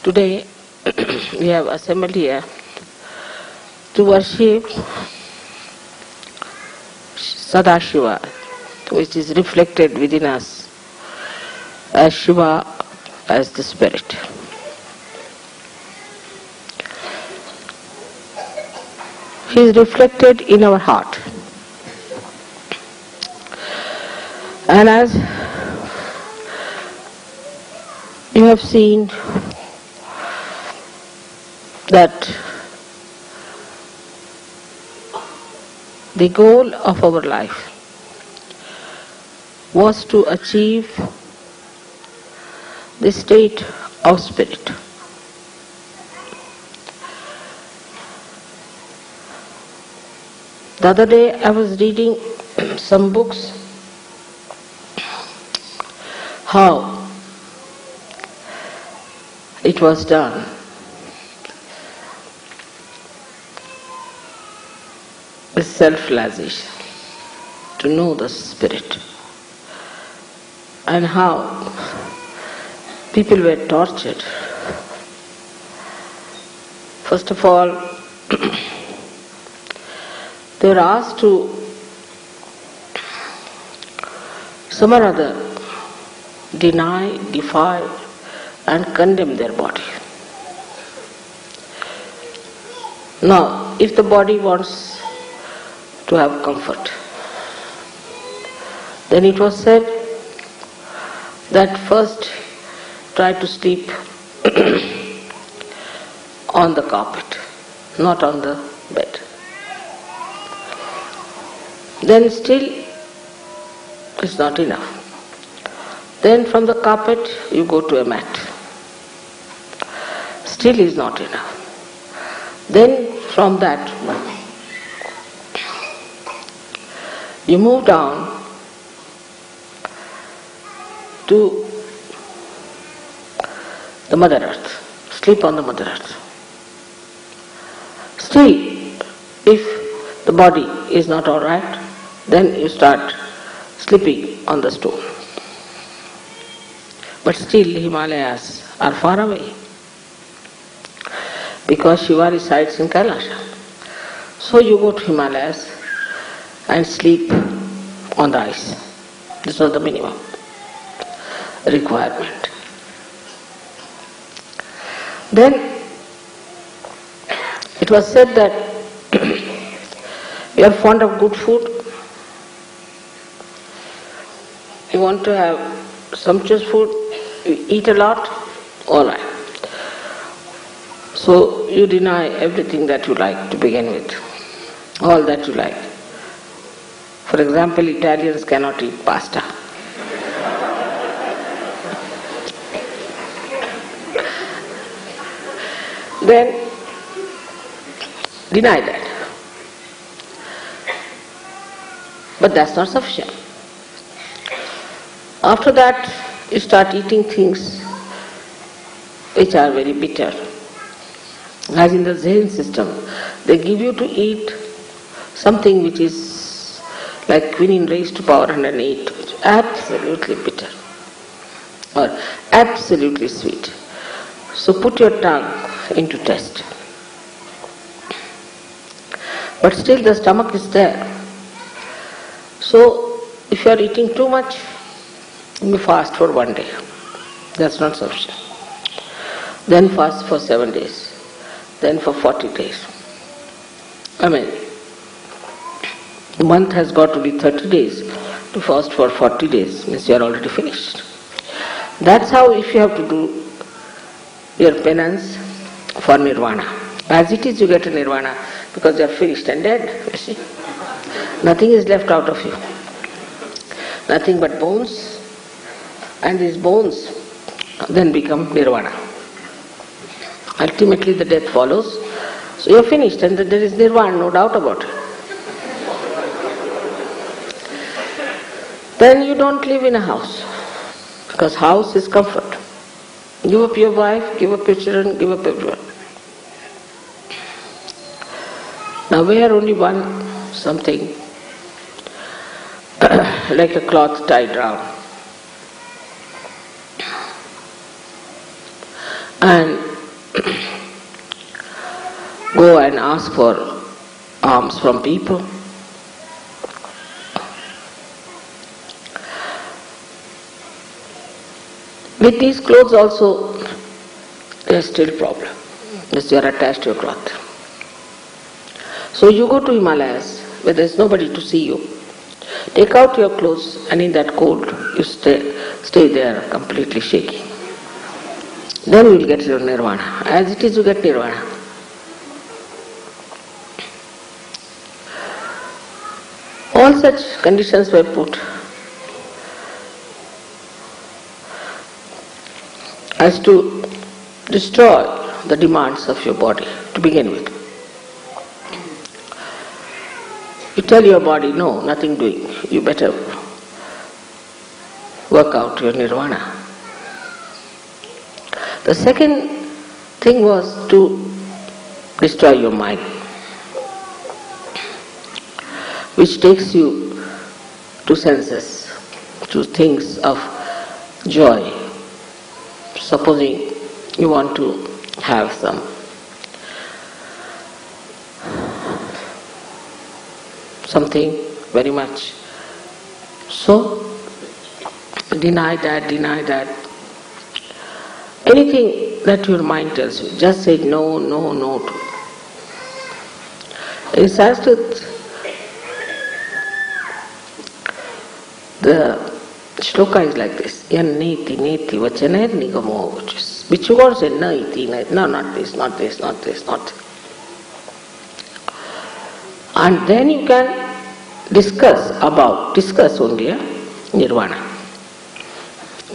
Today we have assembled here to worship Sadashiva, which is reflected within us as Shiva, as the Spirit. He is reflected in our heart. And as you have seen that the goal of our life was to achieve the state of spirit. The other day I was reading some books how it was done. With self-realization, to know the spirit, and how people were tortured. First of all, they were asked to some or other deny, defy and condemn their body. Now, if the body wants to have comfort, then it was said that first try to sleep on the carpet, not on the bed. Then still it's not enough. Then from the carpet you go to a mat. Still is not enough. Then from that you move down to the Mother Earth, sleep on the Mother Earth. Still, if the body is not all right, then you start sleeping on the stone. But still Himalayas are far away, because Shiva resides in Kailasha. So you go to Himalayas and sleep on the ice. This was the minimum requirement. Then it was said that you are fond of good food, you want to have sumptuous food, you eat a lot, all right. So you deny everything that you like to begin with, all that you like. For example, Italians cannot eat pasta. Then deny that. But that's not sufficient. After that, you start eating things which are very bitter. As in the Zen system, they give you to eat something which is like quinine raised to power 108, which is absolutely bitter or absolutely sweet. So put your tongue into test. But still the stomach is there. So if you are eating too much, you may fast for 1 day. That's not sufficient. Then fast for 7 days. Then for 40 days. The month has got to be 30 days. To fast for 40 days means you are already finished. That's how if you have to do your penance for nirvana. As it is, you get a nirvana because you are finished and dead, you see. Nothing is left out of you. Nothing but bones, and these bones then become nirvana. Ultimately the death follows, so you are finished and there is nirvana, no doubt about it. Then you don't live in a house, because house is comfort. Give up your wife, give up your children, give up everyone. Now wear only one something like a cloth tied round. And go and ask for alms from people. With these clothes also, there is still problem, because you are attached to your cloth. So you go to Himalayas, where there is nobody to see you. Take out your clothes, and in that cold, you stay there completely shaking. Then you will get your nirvana. As it is, you get nirvana. All such conditions were put as to destroy the demands of your body to begin with. You tell your body, no, nothing doing, you better work out your nirvana. The second thing was to destroy your mind, which takes you to senses, to things of joy. Supposing you want to have something very much. So, deny that. Anything that your mind tells you, just say no to. In Sanskrit, the shloka is like this: yan neti vachaner nigamo vachis. Which you want to say, no, not this. And then you can discuss only nirvana.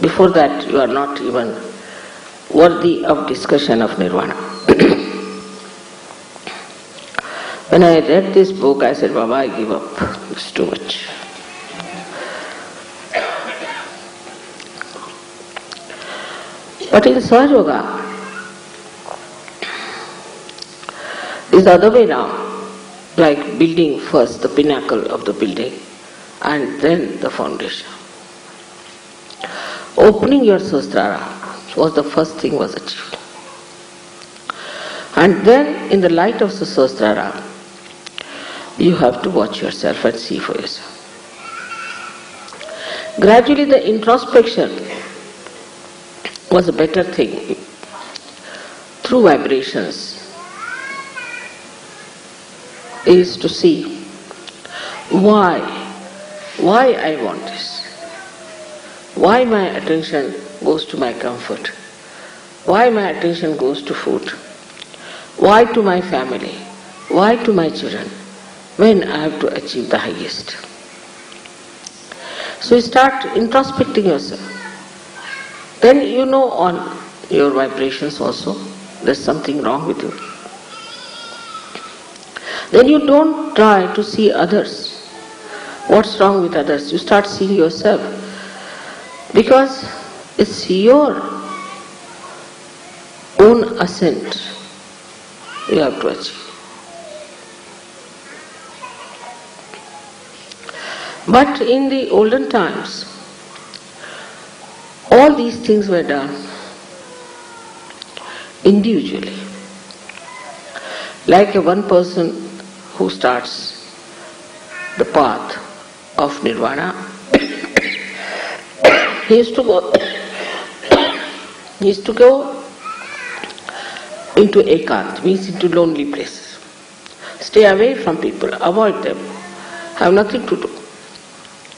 Before that, you are not even worthy of discussion of nirvana. When I read this book, I said, Baba, I give up. It's too much. But in Sahaja Yoga, it's the other way round. Like building first the pinnacle of the building and then the foundation. Opening your Sahasrara was the first thing was achieved. And then in the light of the Sahasrara, you have to watch yourself and see for yourself. Gradually the introspection was a better thing. Through vibrations is to see why I want this, why my attention goes to my comfort, why my attention goes to food, why to my family, why to my children, when I have to achieve the highest. So you start introspecting yourself. Then you know on your vibrations also there's something wrong with you. Then you don't try to see others. What's wrong with others? You start seeing yourself. Because it's your own ascent you have to achieve. But in the olden times, all these things were done individually. Like one person who starts the path of nirvana, he used to go into ekant, means into lonely places. Stay away from people, avoid them, have nothing to do,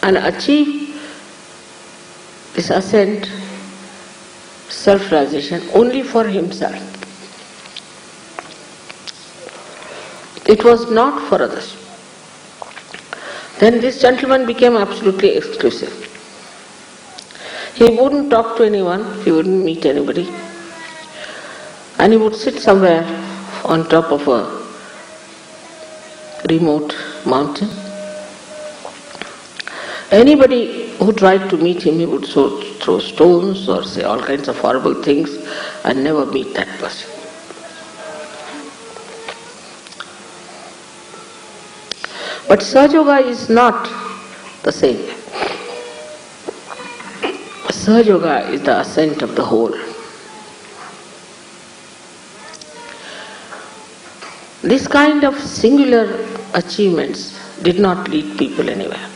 and achieve this ascent, self-realization only for himself. It was not for others. Then this gentleman became absolutely exclusive. He wouldn't talk to anyone, he wouldn't meet anybody, and he would sit somewhere on top of a remote mountain. Anybody who tried to meet him, he would throw stones or say all kinds of horrible things and never meet that person. But Sahaja Yoga is not the same. Sahaja Yoga is the ascent of the whole. This kind of singular achievements did not lead people anywhere.